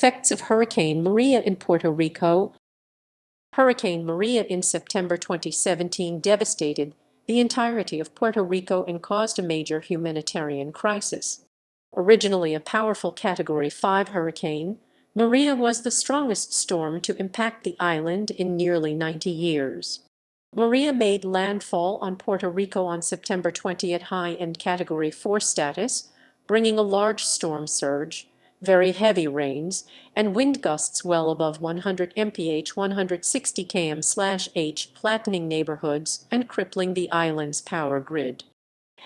Effects of Hurricane Maria in Puerto Rico. Hurricane Maria in September 2017 devastated the entirety of Puerto Rico and caused a major humanitarian crisis. Originally a powerful Category 5 hurricane, Maria was the strongest storm to impact the island in nearly 90 years. Maria made landfall on Puerto Rico on September 20 at high-end Category 4 status, bringing a large storm surge, very heavy rains, and wind gusts well above 100 mph 160 km/h, flattening neighborhoods and crippling the island's power grid.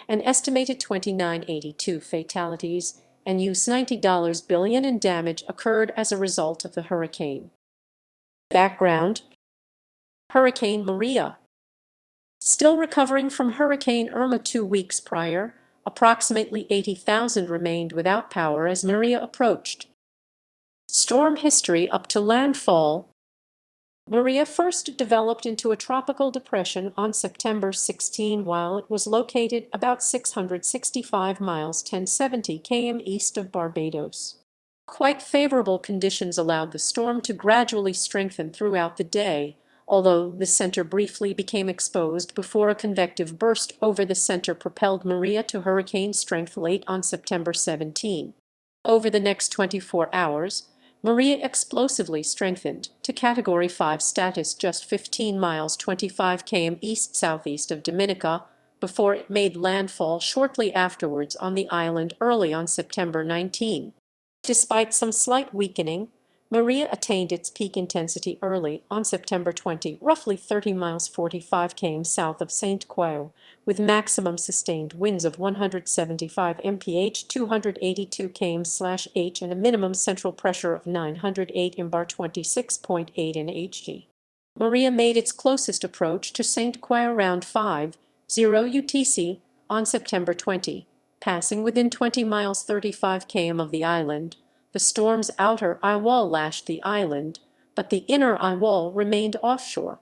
An estimated 2,982 fatalities and $90 billion in damage occurred as a result of the hurricane. Background: Hurricane Maria. Still recovering from Hurricane Irma 2 weeks prior, approximately 80,000 remained without power as Maria approached. Storm history up to landfall. Maria first developed into a tropical depression on September 16 while it was located about 665 miles 1070 km east of Barbados. Quite favorable conditions allowed the storm to gradually strengthen throughout the day, although the center briefly became exposed before a convective burst over the center propelled Maria to hurricane strength late on September 17. Over the next 24 hours, Maria explosively strengthened to Category 5 status just 15 miles 25 km east-southeast of Dominica before it made landfall shortly afterwards on the island early on September 19. Despite some slight weakening, Maria attained its peak intensity early on September 20, roughly 30 miles 45 km south of St. Cuau, with maximum sustained winds of 175 mph 282 km/h and a minimum central pressure of 908 mbar 26.8 in Hg. Maria made its closest approach to St. Cuau around 5:00 UTC on September 20, passing within 20 miles 35 km of the island. The storm's outer eye wall lashed the island, but the inner eye wall remained offshore.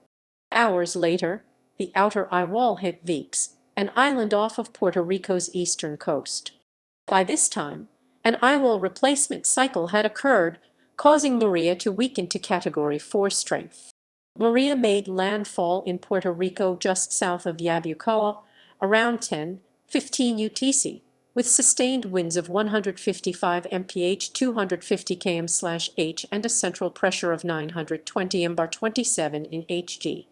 Hours later, the outer eye wall hit Vieques, an island off of Puerto Rico's eastern coast. By this time, an eye wall replacement cycle had occurred, causing Maria to weaken to Category 4 strength. Maria made landfall in Puerto Rico just south of Yabucoa around 10:15 UTC. With sustained winds of 155 mph 250 km/h and a central pressure of 920 mbar 27 in Hg.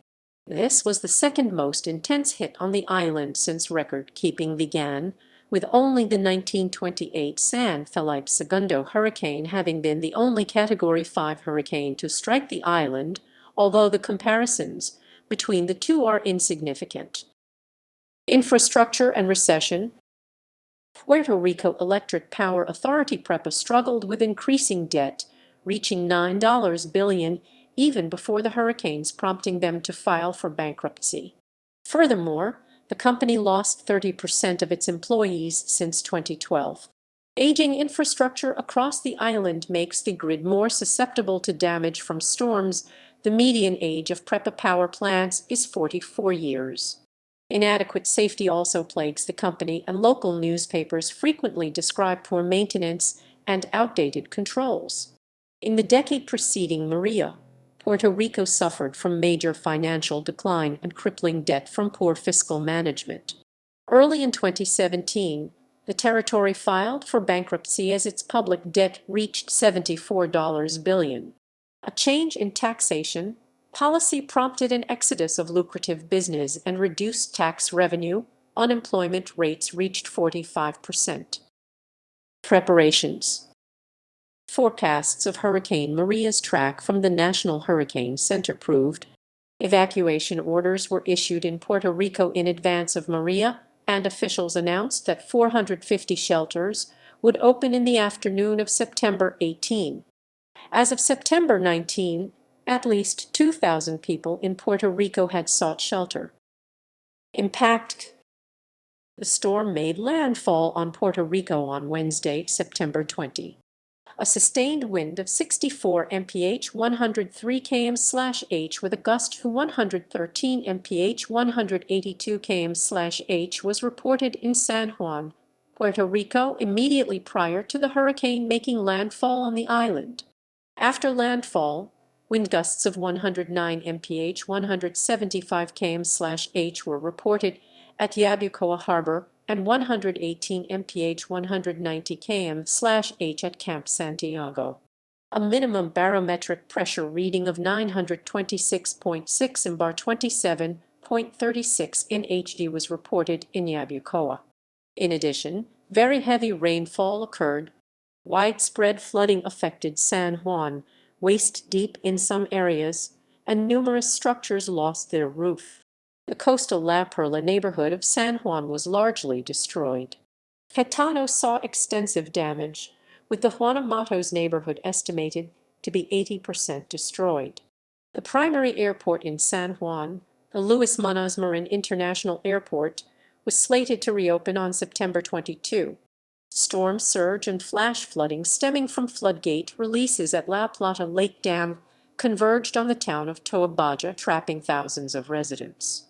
This was the second most intense hit on the island since record-keeping began, with only the 1928 San Felipe Segundo hurricane having been the only Category 5 hurricane to strike the island, although the comparisons between the two are insignificant. Infrastructure and recession. Puerto Rico Electric Power Authority PREPA struggled with increasing debt, reaching $9 billion even before the hurricanes, prompting them to file for bankruptcy. Furthermore, the company lost 30% of its employees since 2012. Aging infrastructure across the island makes the grid more susceptible to damage from storms. The median age of PREPA power plants is 44 years. Inadequate safety also plagues the company, and local newspapers frequently describe poor maintenance and outdated controls. In the decade preceding Maria, Puerto Rico suffered from major financial decline and crippling debt from poor fiscal management. Early in 2017, the territory filed for bankruptcy as its public debt reached $74 billion. A change in taxation policy prompted an exodus of lucrative business and reduced tax revenue. Unemployment rates reached 45%. Preparations. Forecasts of Hurricane Maria's track from the National Hurricane Center proved evacuation orders were issued in Puerto Rico in advance of Maria, and officials announced that 450 shelters would open in the afternoon of September 18. As of September 19, at least 2,000 people in Puerto Rico had sought shelter. Impact. The storm made landfall on Puerto Rico on Wednesday, September 20. A sustained wind of 64 mph 103 km/h with a gust of 113 mph 182 km/h was reported in San Juan, Puerto Rico immediately prior to the hurricane making landfall on the island. After landfall, wind gusts of 109 mph, 175 km/h were reported at Yabucoa Harbor and 118 mph, 190 km/h at Camp Santiago. A minimum barometric pressure reading of 926.6 in bar 27.36 in HD was reported in Yabucoa. In addition, very heavy rainfall occurred. Widespread flooding affected San Juan, waist-deep in some areas, and numerous structures lost their roof. The coastal La Perla neighborhood of San Juan was largely destroyed. Getano saw extensive damage, with the Juana Matos neighborhood estimated to be 80% destroyed. The primary airport in San Juan, the Luis Munoz Marin International Airport, was slated to reopen on September 22. Storm surge and flash flooding stemming from floodgate releases at La Plata Lake Dam converged on the town of Toa Baja, trapping thousands of residents.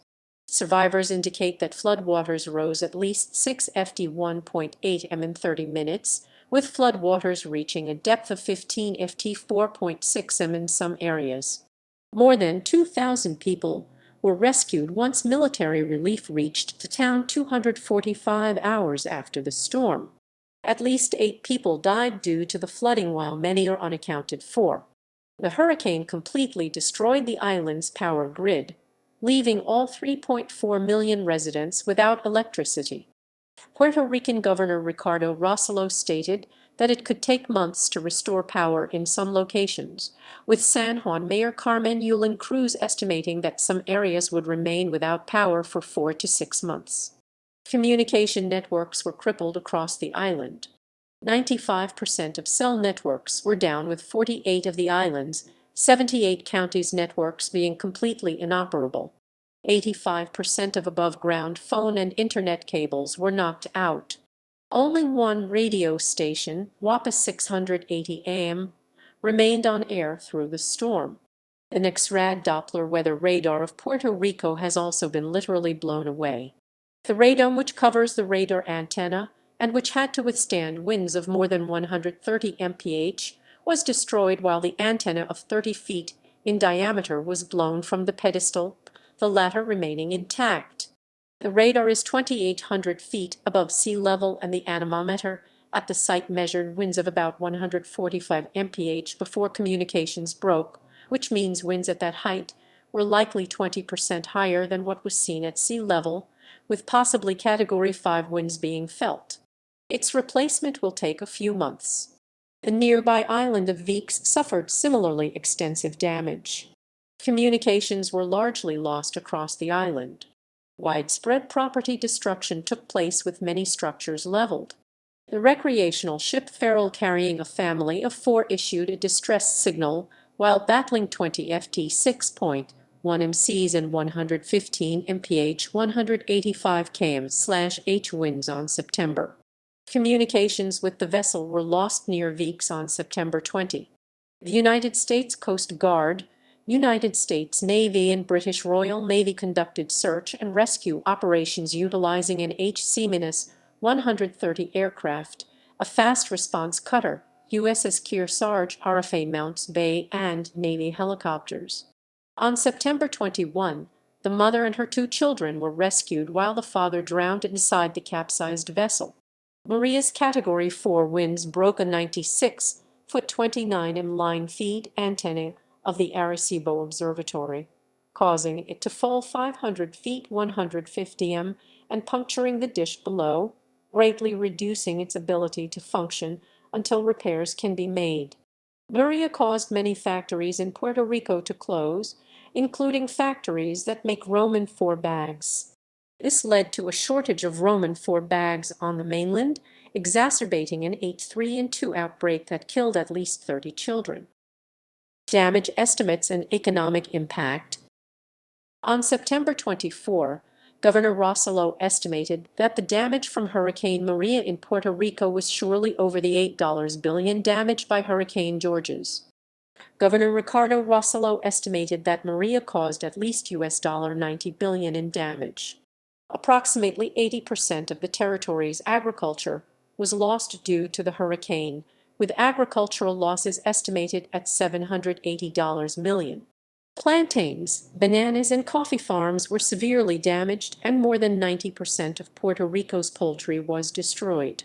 Survivors indicate that floodwaters rose at least 6 ft 1.8 m in 30 minutes, with floodwaters reaching a depth of 15 ft 4.6 m in some areas. More than 2,000 people were rescued once military relief reached the town 245 hours after the storm. At least 8 people died due to the flooding, while many are unaccounted for. The hurricane completely destroyed the island's power grid, leaving all 3.4 million residents without electricity. Puerto Rican Governor Ricardo Rossello stated that it could take months to restore power in some locations, with San Juan Mayor Carmen Yulín Cruz estimating that some areas would remain without power for 4 to 6 months. Communication networks were crippled across the island. 95% of cell networks were down, with 48 of the island's 78 counties' networks being completely inoperable. 85% of above-ground phone and internet cables were knocked out. Only one radio station, WAPA 680 AM, remained on air through the storm. The NEXRAD Doppler weather radar of Puerto Rico has also been literally blown away. The radome, which covers the radar antenna and which had to withstand winds of more than 130 mph, was destroyed, while the antenna of 30 feet in diameter was blown from the pedestal, the latter remaining intact. The radar is 2,800 feet above sea level, and the anemometer at the site measured winds of about 145 mph before communications broke, which means winds at that height were likely 20% higher than what was seen at sea level, with possibly Category 5 winds being felt. Its replacement will take a few months. The nearby island of Vieques suffered similarly extensive damage. Communications were largely lost across the island. Widespread property destruction took place, with many structures leveled. The recreational ship Feral, carrying a family of 4, issued a distress signal while battling 20 ft 6.1 mcs and 115 mph 185 km/h winds on September. Communications with the vessel were lost near Vieques on September 20. The United States Coast Guard, United States Navy, and British Royal Navy conducted search and rescue operations utilizing an HC-130 aircraft, a fast response cutter, USS Kearsarge, RFA Mounts Bay, and Navy helicopters. On September 21, the mother and her 2 children were rescued while the father drowned inside the capsized vessel. Maria's Category 4 winds broke a 96-foot 29-m line feed antenna of the Arecibo Observatory, causing it to fall 500 feet 150 m and puncturing the dish below, greatly reducing its ability to function until repairs can be made. Maria caused many factories in Puerto Rico to close, including factories that make Roman 4 bags. This led to a shortage of Roman 4 bags on the mainland, exacerbating an H3N2 outbreak that killed at least 30 children. Damage estimates and economic impact. On September 24, Governor Rossello estimated that the damage from Hurricane Maria in Puerto Rico was surely over the $8 billion damaged by Hurricane Georges. Governor Ricardo Rossello estimated that Maria caused at least $90 billion in damage. Approximately 80% of the territory's agriculture was lost due to the hurricane, with agricultural losses estimated at $780 million. Plantains, bananas, and coffee farms were severely damaged, and more than 90% of Puerto Rico's poultry was destroyed.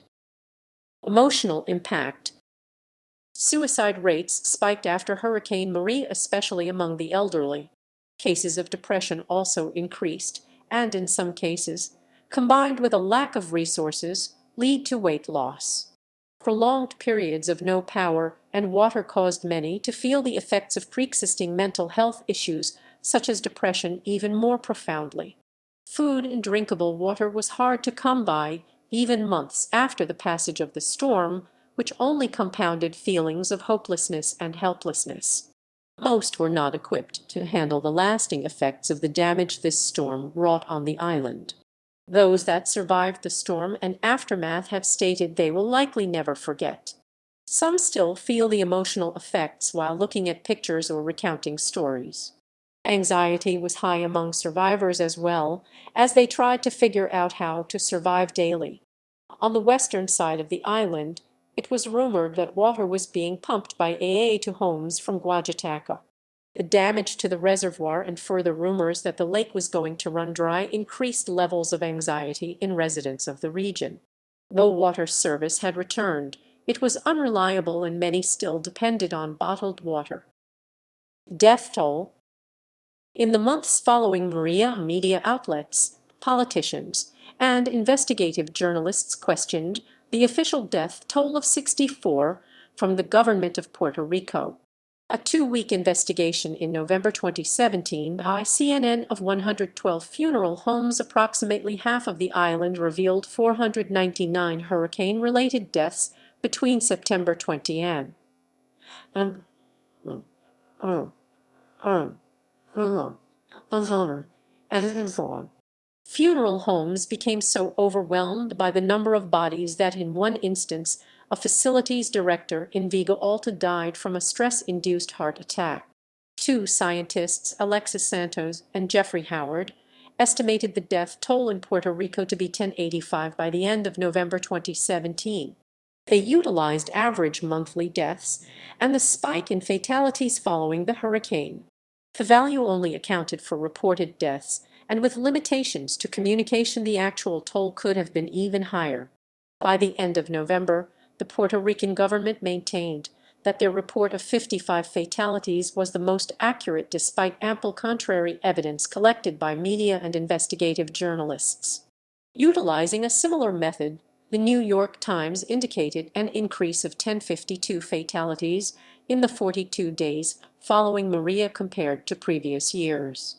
Emotional impact. Suicide rates spiked after Hurricane Maria, especially among the elderly. Cases of depression also increased, and in some cases, combined with a lack of resources, lead to weight loss. Prolonged periods of no power and water caused many to feel the effects of pre-existing mental health issues, such as depression, even more profoundly. Food and drinkable water was hard to come by, even months after the passage of the storm, which only compounded feelings of hopelessness and helplessness. Most were not equipped to handle the lasting effects of the damage this storm wrought on the island. Those that survived the storm and aftermath have stated they will likely never forget. Some still feel the emotional effects while looking at pictures or recounting stories. Anxiety was high among survivors as well, as they tried to figure out how to survive daily. On the western side of the island, it was rumored that water was being pumped by AA to homes from Guajataca. The damage to the reservoir and further rumors that the lake was going to run dry increased levels of anxiety in residents of the region. Though water service had returned, it was unreliable and many still depended on bottled water. Death toll. In the months following Maria, media outlets, politicians, and investigative journalists questioned the official death toll of 64 from the government of Puerto Rico. A 2-week investigation in November 2017 by CNN of 112 funeral homes, approximately half of the island, revealed 499 hurricane-related deaths between September 20 and Funeral homes became so overwhelmed by the number of bodies that in one instance, a facilities director in Vigo Alta died from a stress-induced heart attack. Two scientists, Alexis Santos and Jeffrey Howard, estimated the death toll in Puerto Rico to be 1085 by the end of November 2017. They utilized average monthly deaths and the spike in fatalities following the hurricane. The value only accounted for reported deaths, and with limitations to communication, the actual toll could have been even higher. By the end of November, the Puerto Rican government maintained that their report of 55 fatalities was the most accurate, despite ample contrary evidence collected by media and investigative journalists. Utilizing a similar method, the New York Times indicated an increase of 1052 fatalities in the 42 days following Maria compared to previous years.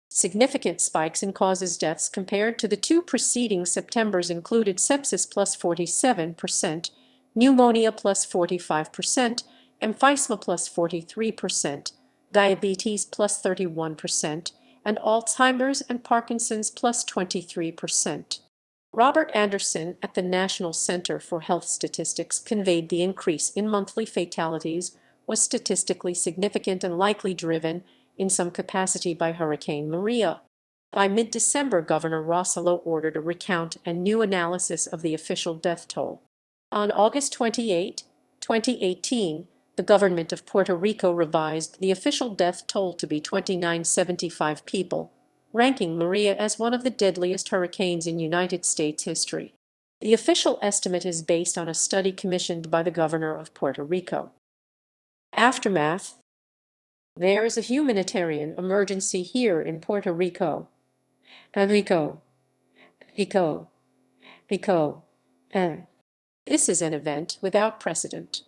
Significant spikes in causes deaths compared to the two preceding Septembers included sepsis plus 47%, pneumonia plus 45%, emphysema plus 43%, diabetes plus 31%, and Alzheimer's and Parkinson's plus 23%. Robert Anderson at the National Center for Health Statistics conveyed the increase in monthly fatalities was statistically significant and likely driven in some capacity by Hurricane Maria. By mid-December, Governor Rosselló ordered a recount and new analysis of the official death toll. On August 28, 2018, the government of Puerto Rico revised the official death toll to be 2,975 people, ranking Maria as one of the deadliest hurricanes in United States history. The official estimate is based on a study commissioned by the governor of Puerto Rico. Aftermath. There is a humanitarian emergency here in Puerto Rico. Rico. This is an event without precedent.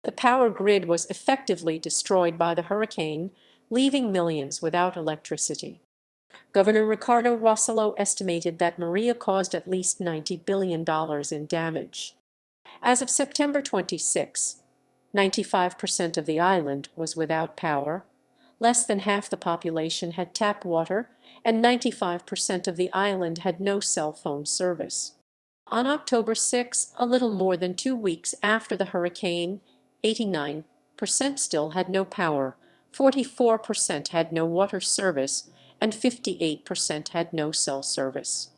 The power grid was effectively destroyed by the hurricane, leaving millions without electricity. Governor Ricardo Rosselló estimated that Maria caused at least $90 billion in damage. As of September 26, 95% of the island was without power, less than half the population had tap water, and 95% of the island had no cell phone service. On October 6, a little more than 2 weeks after the hurricane, 89% still had no power, 44% had no water service, and 58% had no cell service.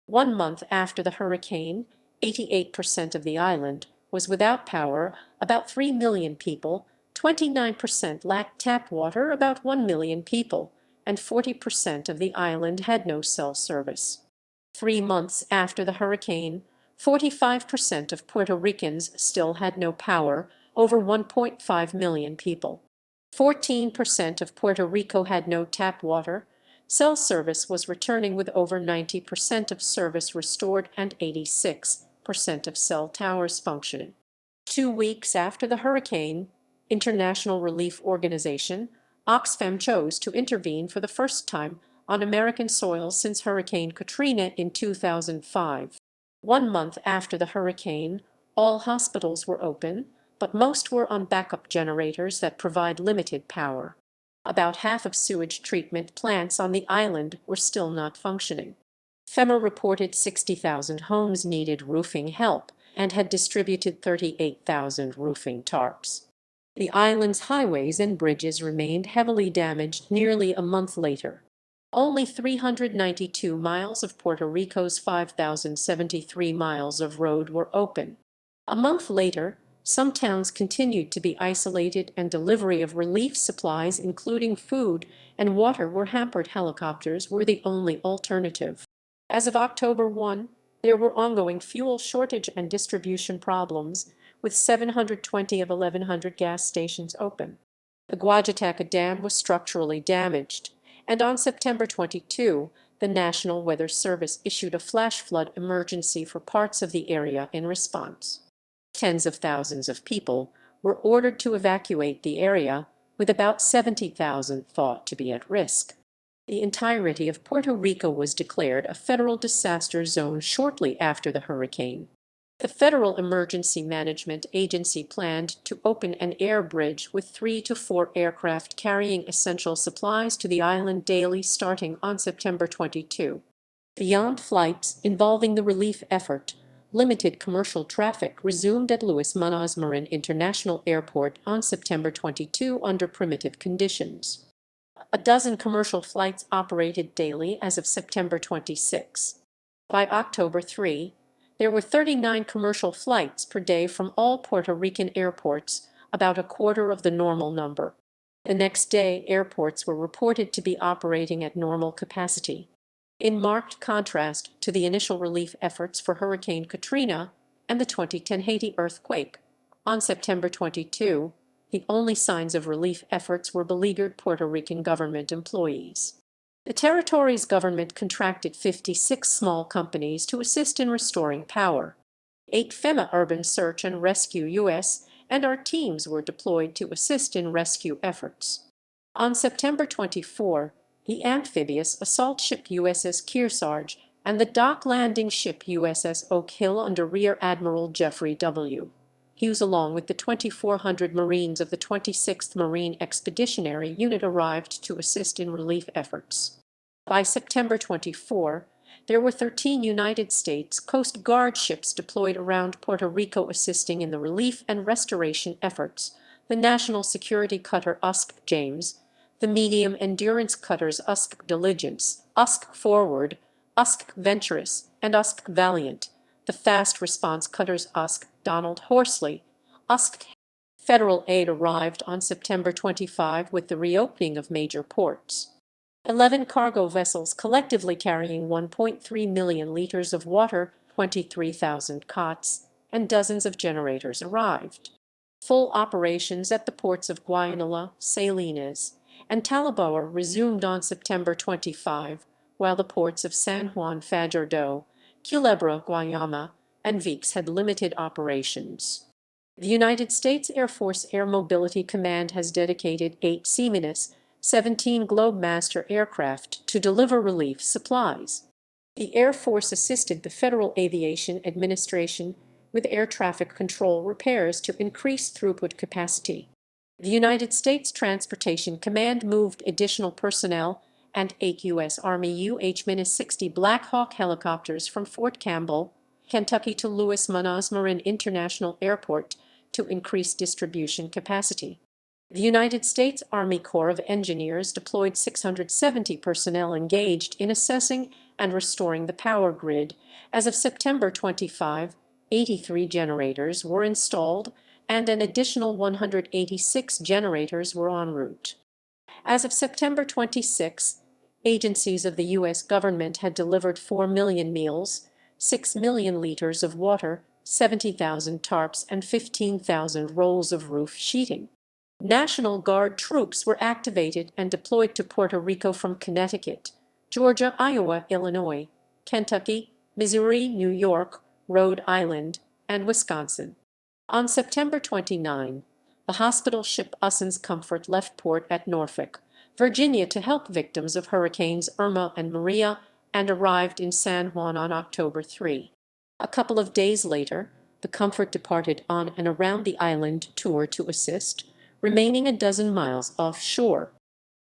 1 month after the hurricane, 88% of the island was without power, about 3 million people, 29% lacked tap water, about 1 million people, and 40% of the island had no cell service. 3 months after the hurricane, 45% of Puerto Ricans still had no power, over 1.5 million people. 14% of Puerto Rico had no tap water. Cell service was returning with over 90% of service restored and 86% of cell towers functioning. 2 weeks after the hurricane, International Relief Organization, Oxfam, chose to intervene for the first time on American soil since Hurricane Katrina in 2005. 1 month after the hurricane, all hospitals were open, but most were on backup generators that provide limited power. About half of sewage treatment plants on the island were still not functioning. FEMA reported 60,000 homes needed roofing help and had distributed 38,000 roofing tarps. The island's highways and bridges remained heavily damaged nearly a month later. Only 392 miles of Puerto Rico's 5,073 miles of road were open. A month later, some towns continued to be isolated and delivery of relief supplies, including food and water, were hampered. Helicopters were the only alternative. As of October 1, there were ongoing fuel shortage and distribution problems, with 720 of 1,100 gas stations open. The Guajataca Dam was structurally damaged, and on September 22, the National Weather Service issued a flash flood emergency for parts of the area in response. Tens of thousands of people were ordered to evacuate the area, with about 70,000 thought to be at risk. The entirety of Puerto Rico was declared a federal disaster zone shortly after the hurricane. The Federal Emergency Management Agency planned to open an air bridge with 3 to 4 aircraft carrying essential supplies to the island daily starting on September 22. Beyond flights involving the relief effort, limited commercial traffic resumed at Luis Munoz Marin International Airport on September 22 under primitive conditions. A dozen commercial flights operated daily as of September 26. By October 3, there were 39 commercial flights per day from all Puerto Rican airports, about a quarter of the normal number. The next day, airports were reported to be operating at normal capacity. In marked contrast to the initial relief efforts for Hurricane Katrina and the 2010 Haiti earthquake, on September 22, the only signs of relief efforts were beleaguered Puerto Rican government employees. The territory's government contracted 56 small companies to assist in restoring power. 8 FEMA Urban Search and Rescue U.S. and our teams were deployed to assist in rescue efforts. On September 24, the amphibious assault ship USS Kearsarge and the dock landing ship USS Oak Hill under Rear Admiral Jeffrey W. Hughes, along with the 2,400 Marines of the 26th Marine Expeditionary Unit, arrived to assist in relief efforts. By September 24, there were 13 United States Coast Guard ships deployed around Puerto Rico assisting in the relief and restoration efforts: the national security cutter USC James, the medium endurance cutters USC Diligence, USC Forward, USC Venturous, and USC Valiant, the fast response cutters USC Donald Horsley, USC. Federal aid arrived on September 25 with the reopening of major ports. 11 cargo vessels collectively carrying 1.3 million liters of water, 23,000 cots, and dozens of generators arrived. Full operations at the ports of Guayanilla, Salinas, and Taloboa resumed on September 25, while the ports of San Juan Fajardo, Culebra, Guayama, and Vieques had limited operations. The United States Air Force Air Mobility Command has dedicated 8 Seaminus, 17 Globemaster aircraft to deliver relief supplies. The Air Force assisted the Federal Aviation Administration with air traffic control repairs to increase throughput capacity. The United States Transportation Command moved additional personnel and 8 U.S. Army UH-60 Black Hawk helicopters from Fort Campbell, Kentucky to Luis Munoz Marin International Airport to increase distribution capacity. The United States Army Corps of Engineers deployed 670 personnel engaged in assessing and restoring the power grid as of September 25, 83 generators were installed, and an additional 186 generators were en route. As of September 26, agencies of the U.S. government had delivered 4 million meals, 6 million liters of water, 70,000 tarps, and 15,000 rolls of roof sheeting. National Guard troops were activated and deployed to Puerto Rico from Connecticut, Georgia, Iowa, Illinois, Kentucky, Missouri, New York, Rhode Island, and Wisconsin. On September 29, the hospital ship Ussan's Comfort left port at Norfolk, Virginia, to help victims of Hurricanes Irma and Maria, and arrived in San Juan on October 3. A couple of days later, the Comfort departed on an around the island tour to assist, remaining a dozen miles offshore.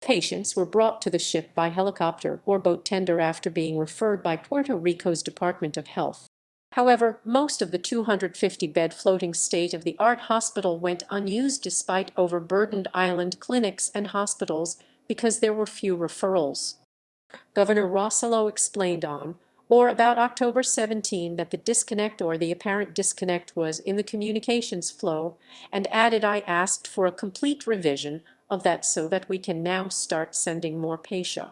Patients were brought to the ship by helicopter or boat tender after being referred by Puerto Rico's Department of Health. However, most of the 250-bed floating state-of-the-art hospital went unused despite overburdened island clinics and hospitals because there were few referrals. Governor Rossello explained on or about October 17 that the disconnect or the apparent disconnect was in the communications flow, and added, "I asked for a complete revision of that so that we can now start sending more patients."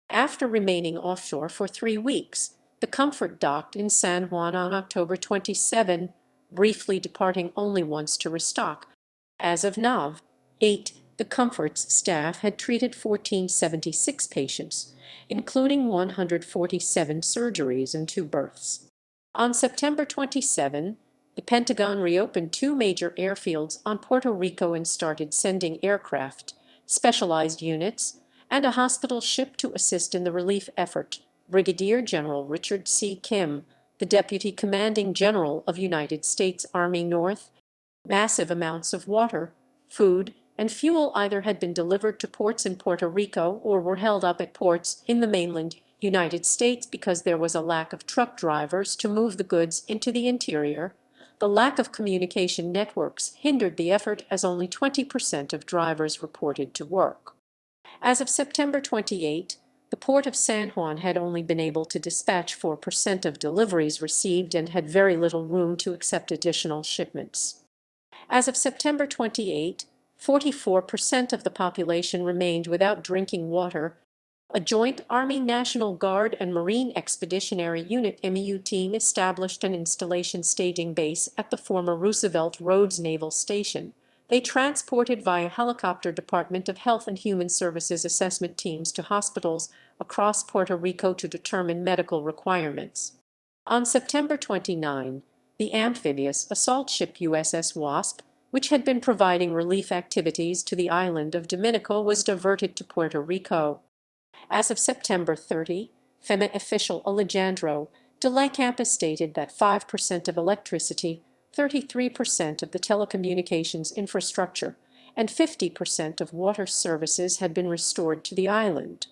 After remaining offshore for 3 weeks, the Comfort docked in San Juan on October 27, briefly departing only once to restock. As of Nov. 8, the Comfort's staff had treated 1,476 patients, including 147 surgeries and 2 births. On September 27, the Pentagon reopened 2 major airfields on Puerto Rico and started sending aircraft, specialized units, and a hospital ship to assist in the relief effort. Brigadier General Richard C. Kim, the Deputy Commanding General of United States Army North, massive amounts of water, food, and fuel either had been delivered to ports in Puerto Rico or were held up at ports in the mainland United States because there was a lack of truck drivers to move the goods into the interior. The lack of communication networks hindered the effort as only 20% of drivers reported to work. As of September 28, the port of San Juan had only been able to dispatch 4% of deliveries received and had very little room to accept additional shipments. As of September 28, 44% of the population remained without drinking water. A joint Army National Guard and Marine Expeditionary Unit MEU team established an installation staging base at the former Roosevelt Roads Naval Station. They transported via helicopter Department of Health and Human Services assessment teams to hospitals across Puerto Rico to determine medical requirements. On September 29, the amphibious assault ship USS Wasp, which had been providing relief activities to the island of Dominico, was diverted to Puerto Rico. As of September 30, FEMA official Alejandro de la Campa stated that 5% of electricity, 33% of the telecommunications infrastructure, and 50% of water services had been restored to the island.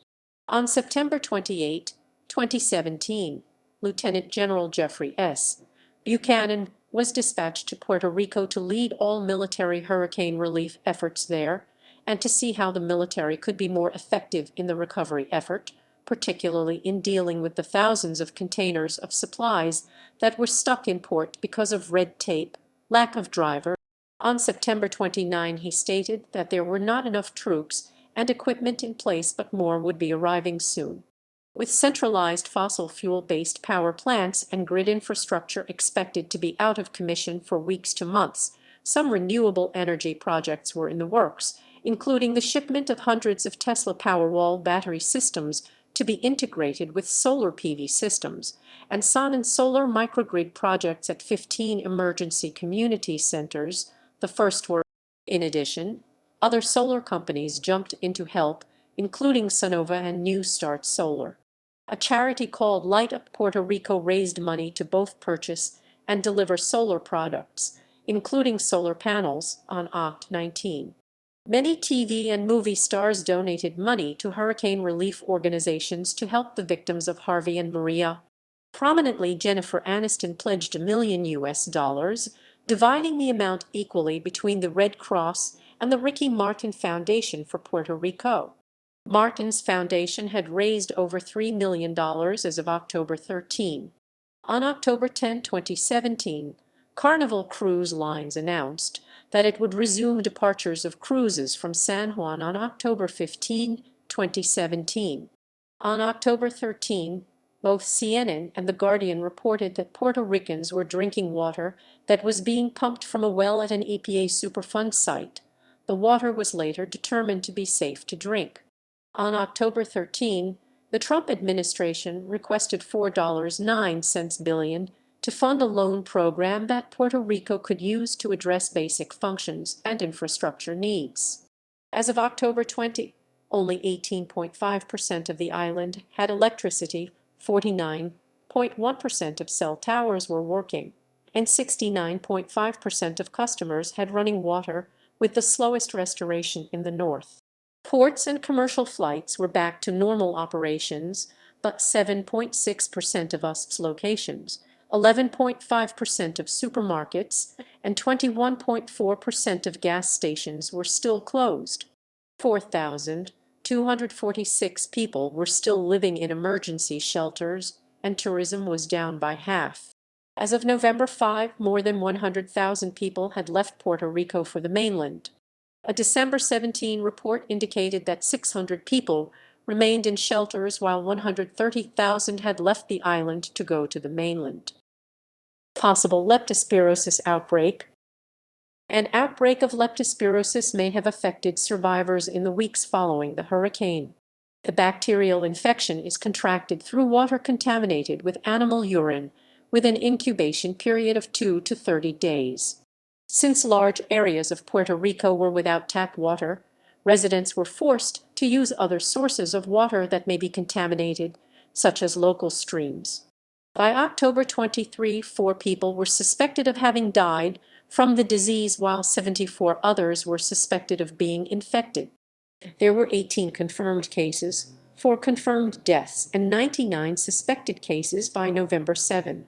On September 28, 2017, Lieutenant General Jeffrey S. Buchanan was dispatched to Puerto Rico to lead all military hurricane relief efforts there, and to see how the military could be more effective in the recovery effort, particularly in dealing with the thousands of containers of supplies that were stuck in port because of red tape, lack of drivers. On September 29, he stated that there were not enough troops and equipment in place, but more would be arriving soon. With centralized fossil fuel-based power plants and grid infrastructure expected to be out of commission for weeks to months, some renewable energy projects were in the works, including the shipment of hundreds of Tesla Powerwall battery systems to be integrated with solar PV systems, and sun and solar microgrid projects at 15 emergency community centers. The first were. In addition, other solar companies jumped in to help, including Sunnova and New Start Solar. A charity called Light Up Puerto Rico raised money to both purchase and deliver solar products, including solar panels, on Oct. 19. Many TV and movie stars donated money to hurricane relief organizations to help the victims of Harvey and Maria. Prominently, Jennifer Aniston pledged $1 million, dividing the amount equally between the Red Cross and the Ricky Martin Foundation for Puerto Rico. Martin's foundation had raised over $3 million as of October 13. On October 10, 2017, Carnival Cruise Lines announced that it would resume departures of cruises from San Juan on October 15, 2017. On October 13, both CNN and The Guardian reported that Puerto Ricans were drinking water that was being pumped from a well at an EPA Superfund site. The water was later determined to be safe to drink. On October 13, the Trump administration requested $4.09 billion to fund a loan program that Puerto Rico could use to address basic functions and infrastructure needs. As of October 20, only 18.5% of the island had electricity, 49.1% of cell towers were working, and 69.5% of customers had running water, with the slowest restoration in the north. Ports and commercial flights were back to normal operations, but 7.6% of USP's locations, 11.5% of supermarkets, and 21.4% of gas stations were still closed. 4,246 people were still living in emergency shelters, and tourism was down by half. As of November 5, more than 100,000 people had left Puerto Rico for the mainland. A December 17 report indicated that 600 people remained in shelters while 130,000 had left the island to go to the mainland. Possible leptospirosis outbreak. An outbreak of leptospirosis may have affected survivors in the weeks following the hurricane. The bacterial infection is contracted through water contaminated with animal urine, with an incubation period of 2 to 30 days. Since large areas of Puerto Rico were without tap water, residents were forced to use other sources of water that may be contaminated, such as local streams. By October 23, 4 people were suspected of having died from the disease, while 74 others were suspected of being infected. There were 18 confirmed cases, 4 confirmed deaths, and 99 suspected cases by November 7.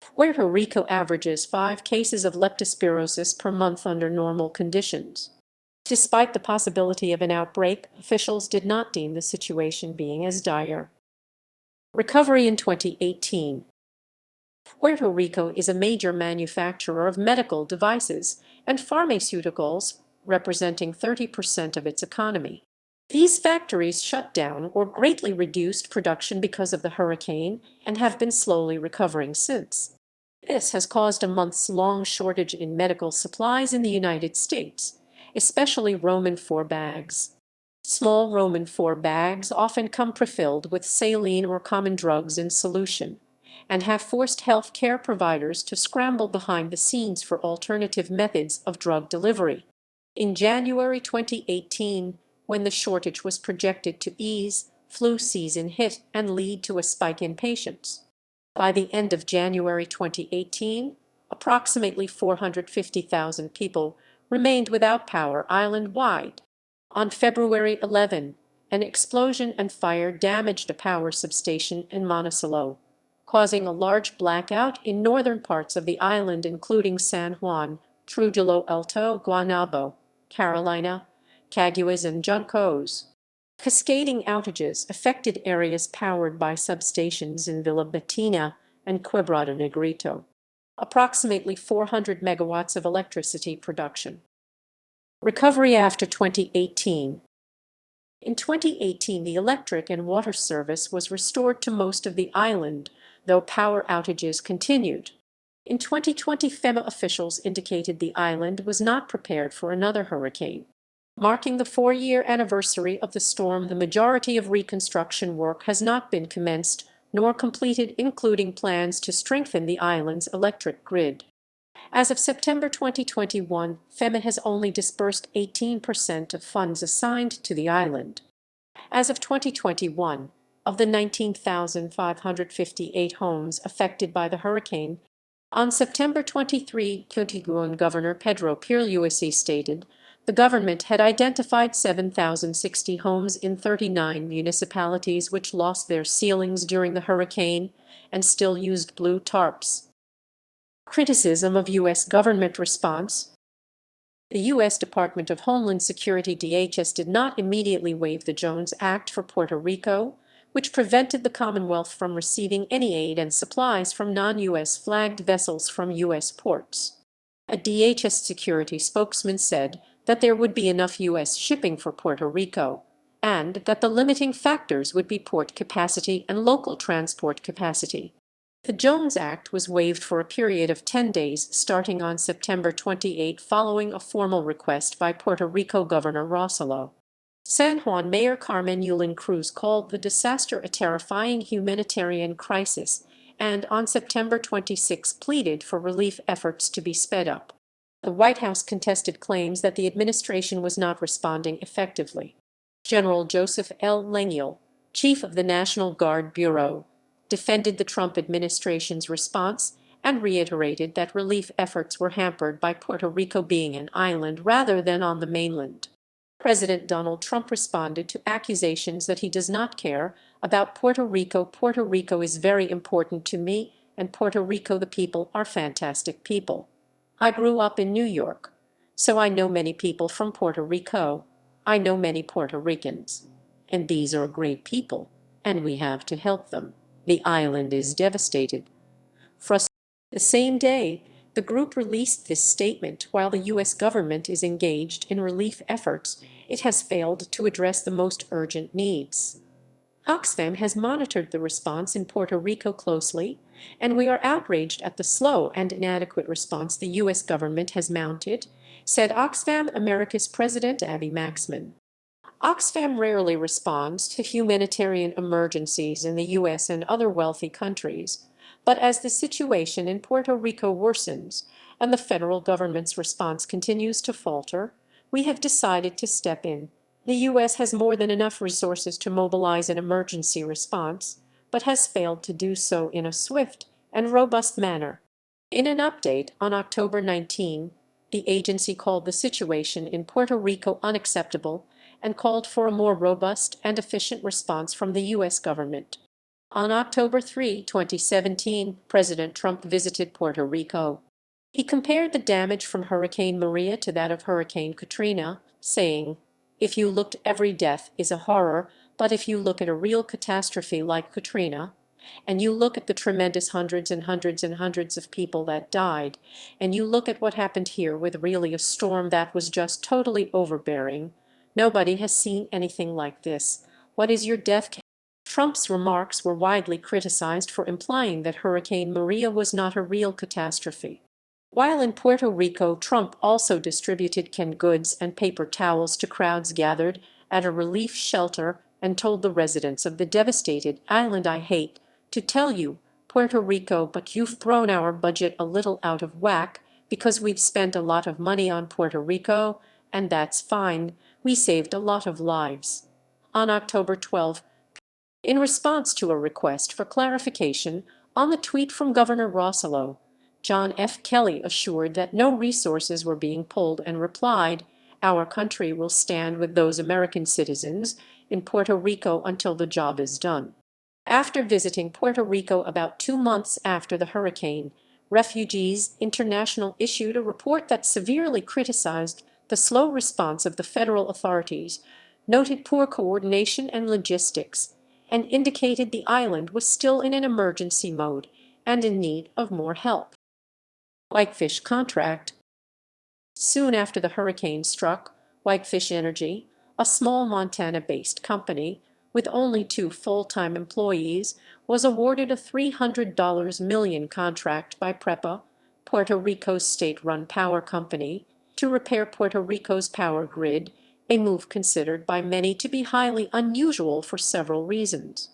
Puerto Rico averages 5 cases of leptospirosis per month under normal conditions. Despite the possibility of an outbreak, officials did not deem the situation being as dire. Recovery in 2018. Puerto Rico is a major manufacturer of medical devices and pharmaceuticals, representing 30% of its economy. These factories shut down or greatly reduced production because of the hurricane and have been slowly recovering since. This has caused a months-long shortage in medical supplies in the United States, especially Roman 4 bags. Small Roman 4 bags often come prefilled with saline or common drugs in solution, and have forced health care providers to scramble behind the scenes for alternative methods of drug delivery. In January 2018, when the shortage was projected to ease, flu season hit and lead to a spike in patients. By the end of January 2018, approximately 450,000 people remained without power island-wide. On February 11, an explosion and fire damaged a power substation in Monticello, causing a large blackout in northern parts of the island, including San Juan, Trujillo Alto, Guaynabo, Carolina, Caguas, and Juncos. Cascading outages affected areas powered by substations in Villa Bettina and Quebrada Negrito. Approximately 400 megawatts of electricity production. Recovery after 2018. In 2018, the electric and water service was restored to most of the island, though power outages continued. In 2020, FEMA officials indicated the island was not prepared for another hurricane. Marking the 4-year anniversary of the storm, the majority of reconstruction work has not been commenced nor completed, including plans to strengthen the island's electric grid. As of September 2021, FEMA has only disbursed 18% of funds assigned to the island. As of 2021, of the 19,558 homes affected by the hurricane, on September 23, Contiguan Governor Pedro Pierluisi stated the government had identified 7,060 homes in 39 municipalities which lost their ceilings during the hurricane and still used blue tarps. Criticism of U.S. government response. The U.S. Department of Homeland Security (DHS) did not immediately waive the Jones Act for Puerto Rico, which prevented the Commonwealth from receiving any aid and supplies from non-U.S. flagged vessels from U.S. ports. A DHS security spokesman said that there would be enough U.S. shipping for Puerto Rico, and that the limiting factors would be port capacity and local transport capacity. The Jones Act was waived for a period of 10 days starting on September 28 following a formal request by Puerto Rico Governor Rossello. San Juan Mayor Carmen Yulín Cruz called the disaster a terrifying humanitarian crisis and on September 26 pleaded for relief efforts to be sped up. The White House contested claims that the administration was not responding effectively. General Joseph L. Lengyel, chief of the National Guard Bureau, defended the Trump administration's response and reiterated that relief efforts were hampered by Puerto Rico being an island rather than on the mainland. President Donald Trump responded to accusations that he does not care about Puerto Rico. Puerto Rico is very important to me, and Puerto Rico, the people, are fantastic people. I grew up in New York, so I know many people from Puerto Rico. I know many Puerto Ricans, and these are great people, and we have to help them. The island is devastated. The same day, the group released this statement. While the U.S. government is engaged in relief efforts, it has failed to address the most urgent needs. Oxfam has monitored the response in Puerto Rico closely, and we are outraged at the slow and inadequate response the U.S. government has mounted, said Oxfam America's President Abby Maxman. Oxfam rarely responds to humanitarian emergencies in the U.S. and other wealthy countries, but as the situation in Puerto Rico worsens and the federal government's response continues to falter, we have decided to step in. The U.S. has more than enough resources to mobilize an emergency response, but has failed to do so in a swift and robust manner. In an update on October 19, the agency called the situation in Puerto Rico unacceptable and called for a more robust and efficient response from the U.S. government. On October 3, 2017, President Trump visited Puerto Rico. He compared the damage from Hurricane Maria to that of Hurricane Katrina, saying, "If you looked, every death is a horror, but if you look at a real catastrophe like Katrina, and you look at the tremendous hundreds and hundreds and hundreds of people that died, and you look at what happened here with really a storm that was just totally overbearing, nobody has seen anything like this. What is your death count?" Trump's remarks were widely criticized for implying that Hurricane Maria was not a real catastrophe. While in Puerto Rico, Trump also distributed canned goods and paper towels to crowds gathered at a relief shelter and told the residents of the devastated island, "I hate to tell you, Puerto Rico, but you've thrown our budget a little out of whack because we've spent a lot of money on Puerto Rico, and that's fine. We saved a lot of lives." On October 12, in response to a request for clarification on the tweet from Governor Rossello, John F. Kelly assured that no resources were being pulled and replied, "Our country will stand with those American citizens in Puerto Rico until the job is done." After visiting Puerto Rico about 2 months after the hurricane, Refugees International issued a report that severely criticized the slow response of the federal authorities, noted poor coordination and logistics, and indicated the island was still in an emergency mode and in need of more help. Whitefish contract. Soon after the hurricane struck, Whitefish Energy, a small Montana-based company with only 2 full-time employees, was awarded a $300 million contract by PREPA, Puerto Rico's state-run power company, to repair Puerto Rico's power grid, a move considered by many to be highly unusual for several reasons.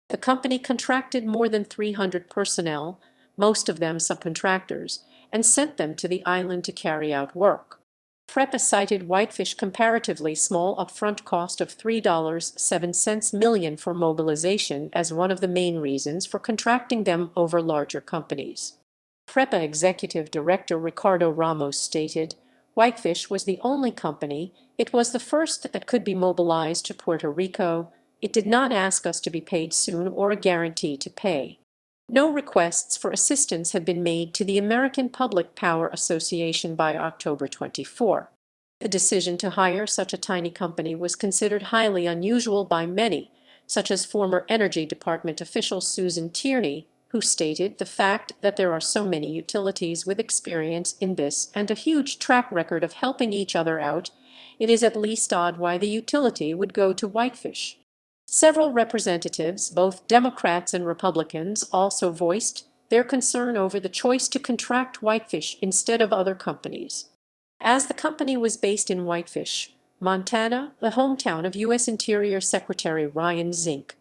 The company contracted more than 300 personnel, most of them subcontractors, and sent them to the island to carry out work. PREPA cited Whitefish comparatively small upfront cost of $3.07 million for mobilization as one of the main reasons for contracting them over larger companies. PREPA Executive Director Ricardo Ramos stated, "Whitefish was the only company, it was the first that could be mobilized to Puerto Rico. It did not ask us to be paid soon or a guarantee to pay." No requests for assistance had been made to the American Public Power Association by October 24. The decision to hire such a tiny company was considered highly unusual by many, such as former Energy Department official Susan Tierney, who stated the fact that there are so many utilities with experience in this and a huge track record of helping each other out, it is at least odd why the utility would go to Whitefish. Several representatives, both Democrats and Republicans, also voiced their concern over the choice to contract Whitefish instead of other companies. As the company was based in Whitefish, Montana, the hometown of U.S. Interior Secretary Ryan Zink,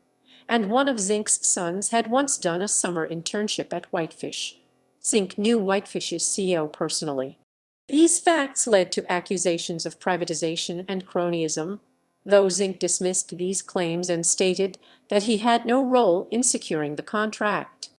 and one of Zink's sons had once done a summer internship at Whitefish. Zink knew Whitefish's CEO personally. These facts led to accusations of privatization and cronyism, though Zink dismissed these claims and stated that he had no role in securing the contract.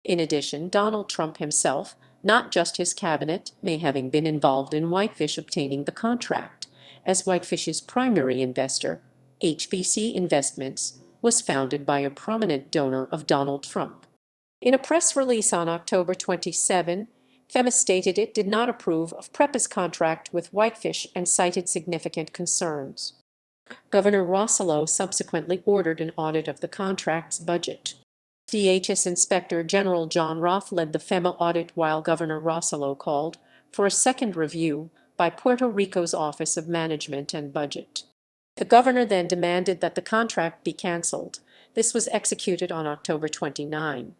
In addition, Donald Trump himself, not just his cabinet, may having been involved in Whitefish obtaining the contract, as Whitefish's primary investor, HBC Investments, was founded by a prominent donor of Donald Trump. In a press release on October 27, FEMA stated it did not approve of PREPA's contract with Whitefish and cited significant concerns. Governor Rossello subsequently ordered an audit of the contract's budget. DHS Inspector General John Roth led the FEMA audit while Governor Rossello called for a second review by Puerto Rico's Office of Management and Budget. The governor then demanded that the contract be canceled. This was executed on October 29.